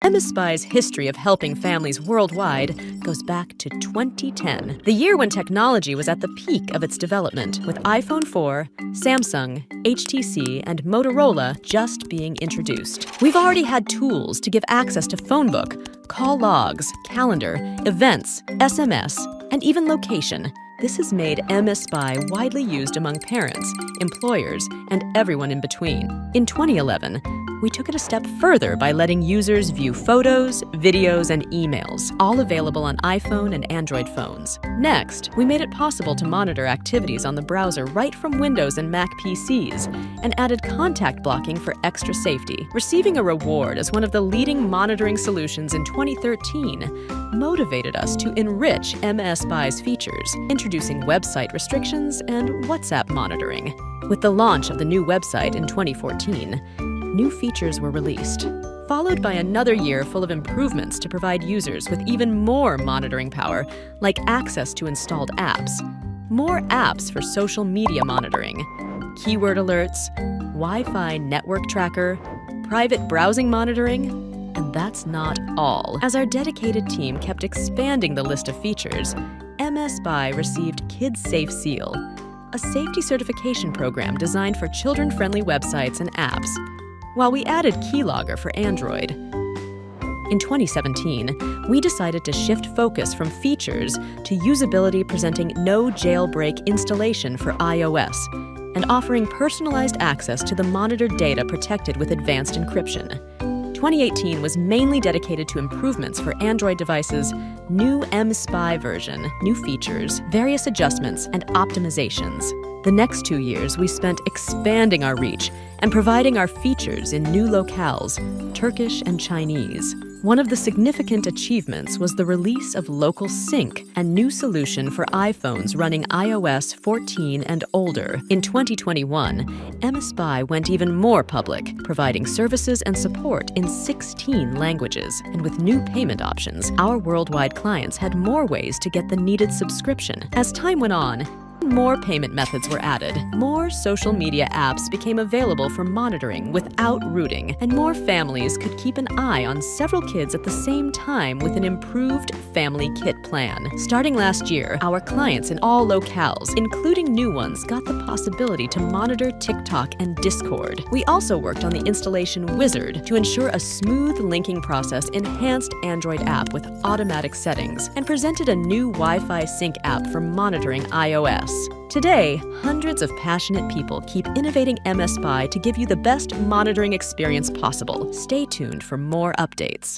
mSpy's history of helping families worldwide goes back to 2010, the year when technology was at the peak of its development, with iPhone 4, Samsung, HTC, and Motorola just being introduced. We've already had tools to give access to phone book, call logs, calendar, events, SMS, and even location. This has made mSpy widely used among parents, employers, and everyone in between. In 2011, we took it a step further by letting users view photos, videos, and emails, all available on iPhone and Android phones. Next, we made it possible to monitor activities on the browser right from Windows and Mac PCs, and added contact blocking for extra safety. Receiving a reward as one of the leading monitoring solutions in 2013 motivated us to enrich mSpy's features, introducing website restrictions and WhatsApp monitoring. With the launch of the new website in 2014, new features were released, followed by another year full of improvements to provide users with even more monitoring power, like access to installed apps, more apps for social media monitoring, keyword alerts, Wi-Fi network tracker, private browsing monitoring, and that's not all. As our dedicated team kept expanding the list of features, mSpy received Kids Safe Seal, a safety certification program designed for children-friendly websites and apps, while we added Keylogger for Android. In 2017, we decided to shift focus from features to usability, presenting no jailbreak installation for iOS and offering personalized access to the monitored data protected with advanced encryption. 2018 was mainly dedicated to improvements for Android devices, new mSpy version, new features, various adjustments, and optimizations. The next 2 years, we spent expanding our reach and providing our features in new locales, Turkish and Chinese. One of the significant achievements was the release of Local Sync, a new solution for iPhones running iOS 14 and older. In 2021, mSpy went even more public, providing services and support in 16 languages. And with new payment options, our worldwide clients had more ways to get the needed subscription. As time went on, more payment methods were added, more social media apps became available for monitoring without rooting, and more families could keep an eye on several kids at the same time with an improved Family Kit plan. Starting last year, our clients in all locales, including new ones, got the possibility to monitor TikTok and Discord. We also worked on the installation wizard to ensure a smooth linking process, enhanced Android app with automatic settings, and presented a new Wi-Fi sync app for monitoring iOS. Today, hundreds of passionate people keep innovating mSpy to give you the best monitoring experience possible. Stay tuned for more updates.